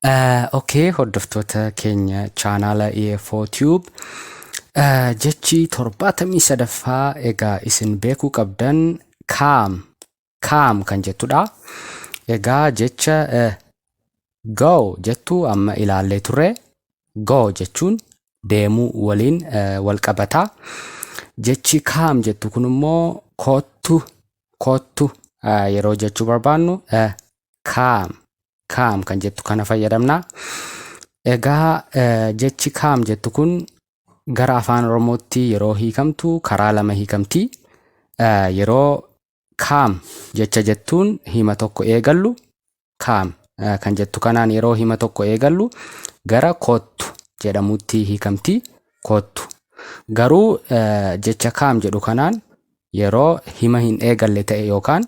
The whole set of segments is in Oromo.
Okay, hordoftoota keenya chaanaala EFO Tube. Jechi 73ffaa egaa isin beekuu qabdan kaam kan jettudha. Egaa jecha go jettu amma ilaallee turre. Go jechuun deemuu waliin wal qabata. Jechi kaam jettu kun immoo kottu yeroo jechuu barbaannu kaam kan jettu kana fayyadamna. Egaa jechi kaam jettu kun gara afaan Oromootti yeroo hiikamtu karaa lama hiikamti. Yeroo kaam jecha jettuun hima tokko eegallu kaam kan jettu kanaan yeroo hima tokko eegallu gara kottu jedhamutti hiikamti. Kottu garuu jecha kaam jedhu kanaan yeroo hima hin eegalle ta'e yookaan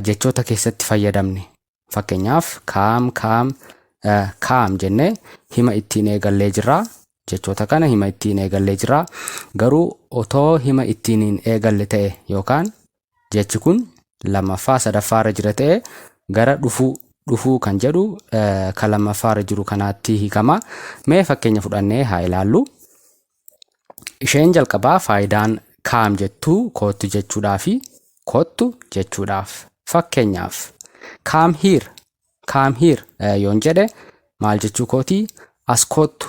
jechoota keessatti fayyadamne. Fakkeenyaaf kaam jennee hima ittiin eegallee jirra. Jechoota kana hima ittiin eegallee jirra. Garuu otoo hima ittiin hin eegalle ta'e yookaan jechi kun lammaffaa sadaffaarra jira ta'e gara dhufuu kan jedhu kan lammaffaarra jiru kanaatti hiikama. Mee fakkeenya fudhannee haa ilaallu. Isheen jalqabaa faayidaan kaam jettu kottu jechuudhaa fi kottu jechuudhaaf. Fakkeenyaaf come here yoon jedhe maal jechuu kooti? As kottu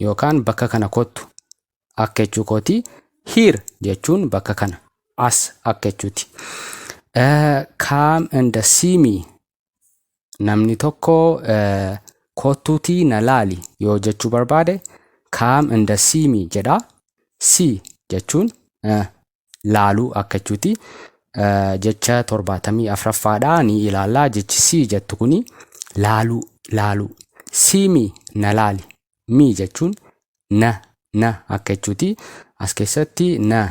yookaan bakka kana kottu akka jechuu kooti. Here jechuun bakka kana, as akka jechuuti. Come and see me, namni tokko kottuutii na laali yoo jechuu barbaade come and see me jedha. See jechuun laaluu akka jechuuti. Jecha 74ffaadhaa ni ilaallaa. Jechi see jettu kuni laaluu. See me na laali. Me jechuun na akka jechuuti. As keessatti na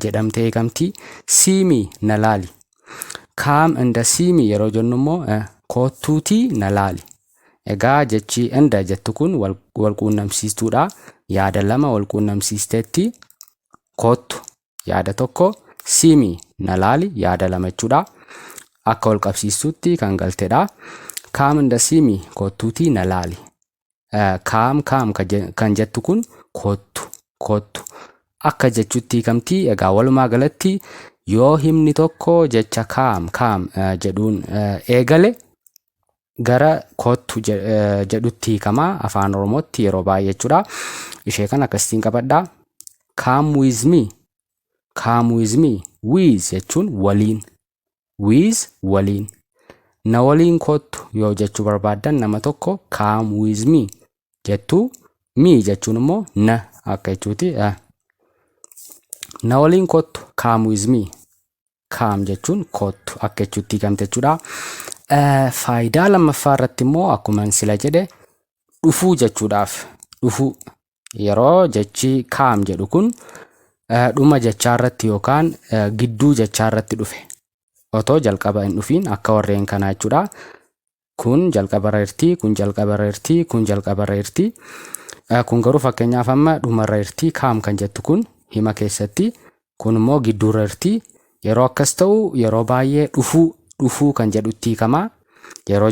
jedhamtee eegamti. See me na laali. Come and see me yeroo jennu immoo kottuutii na laali. Egaa jechi enda jettu kun wal quunnamsiistuudha. Yaada lama wal quunnamsiisteetti. Kottu yaada tokko, see me na laali yaada lama jechuudha. Akka wal qabsiistuutti kan galtedha. Come and see me kottuutii na laali. Kaam kan jettu kun kottu akka jechuutti hiikamti. Egaa walumaa galatti yoo himni tokko jecha kaam jedhuun eegale gara kottu jedhutti hiikama afaan Oromootti yeroo baay'ee jechuudha. Ishee kan akkasitiin qabadhaa. Come with me. With jechuun waliin. With waliin. Na waliin kottu yoo jechuu barbaaddan nama tokko come with me jettu. Me jechuun immoo na akka jechuuti. Na waliin kottu come with me. Come jechuun kottu akka jechuutti hiikamte jechuudha. Faayidaa lammaffaa irratti immoo akkuma sila jedhe dhufuu jechuudhaaf. Dhufuu yeroo jechi kaam jedhu kun dhuma jechaa irratti yookaan gidduu jechaa irratti dhufe otoo jalqaba hin dhufiin akka warreen kanaa jechuudha. Kun jalqabarra jirti, kun jalqabarra jirti, kun jalqabarra jirti. Kun garuu fakkeenyaaf amma dhumarra jirti. Kaam kan jettu kun hima keessatti, kun immoo gidduurra jirti. Yeroo akkas ta'u yeroo baay'ee dhufuu kan jedhutti hiikama. Yeroo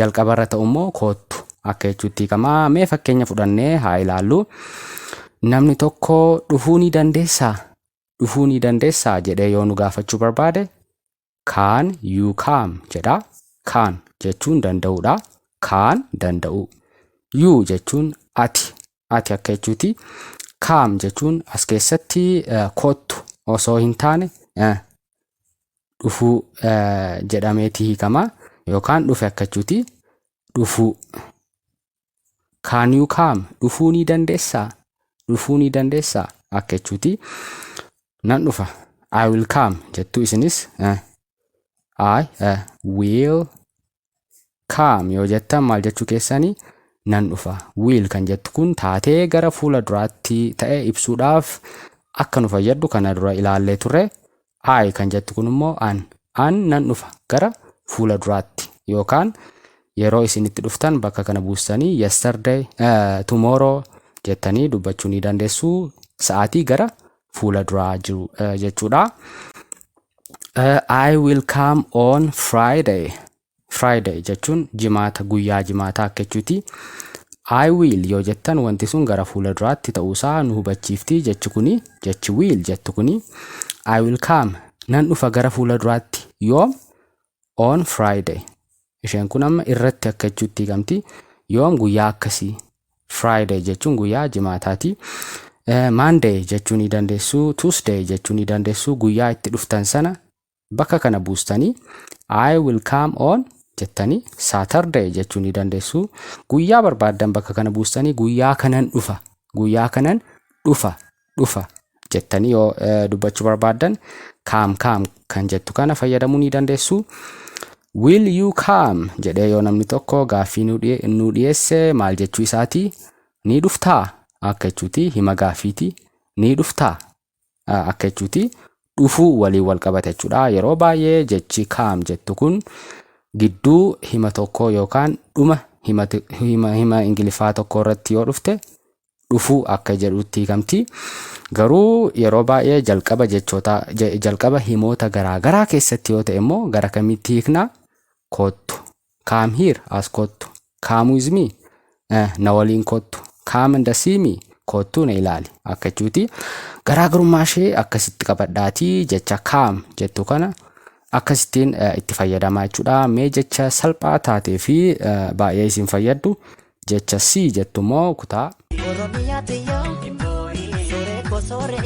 jalqabarra ta'u immoo kottu akka jechuutti hiikama. Mee fakkeenya fudhannee haa ilaallu. Namni tokko dhufuu ni dandeessaa jedhee yoo nu gaafachuu barbaade can you come jedha. Can jechuun danda'uudha. Can danda'u. You jechuun ati akka jechuuti. Come jechuun as keessatti kottu osoo hin taane dhufuu jedhameeti hiikama yookaan dhufe akka jechuuti. Dhufuu. Can you come? Dhufuu ni dandeessaa akka jechuuti. Nan dhufa. I will come jettu isinis. I will come yoo jettan maal jechuu keessanii nan dhufa. Will kan jettu kun taatee gara fuula duraatti ta'e ibsuudhaaf akka nu fayyaddu kana dura ilaallee turre. I kan jettu kun immoo nan dhufa gara fuula duraatti yookaan yeroo isinitti dhuftan bakka kana buustanii yesterday, tomorrow jettanii dubbachuu ni dandeessu. Sa'aatii gara fuula duraa jiru jechuudha. I will come on Friday. Friday jechuun jimaata, guyyaa jimaataa akka jechuuti. I will yoo jettan wanti sun gara fuula duraatti ta'uusaa nu hubachiifti. Jechi kuni jechi will jettu kuni I will come nan dhufa gara fuula duraatti yoom on Friday. Isheen kun amma irratti akka jechuutti hiikamti. Yoom guyyaa akkasii. Friday jechuun guyyaa jimaataati. Monday jechuun ni dandeessu, Tuesday jechuun ni dandeessu. Guyyaa itti dhuftan sana bakka kana buustanii I will come on jettanii. Saturday jechuun ni dandeessu. Guyyaa barbaadan bakka kana buustanii guyyaa kanan dhufa, guyyaa kanan dhufa jettanii yoo dubbachuu barbaadan come kan jettu kana fayyadamuu ni dandeessu. Will you come jedhee yoo namni tokko gaaffii nu dhiyeesse maal jechuu isaati? Ni dhuftaa akka jechuuti. Hima gaaffiiti. Ni dhuftaa akka jechuuti. Dhufuu waliin wal qabata jechuudha. Yeroo baay'ee jechi come jettu kun gidduu hima tokko yookaan dhuma hima ingiliffaa tokko irratti yoo dhufte dhufuu akka jedhutti hiikamti. Garuu yeroo baay'ee jalqaba himoota garaagaraa keessatti yoo ta'e immoo gara kamitti hiikna? Kottu. Come here as kottu. Come with me na waliin kottu. Come and see me kottu na ilaali akka jechuuti. Garaagarummaa ishee akkasitti qabadhaatii jecha come jettu kana akkasittiin itti fayyadamaa jechuudha. Mee jecha salphaa taatee fi baay'ee isin fayyaddu jecha si jettu immoo kutaa. Sore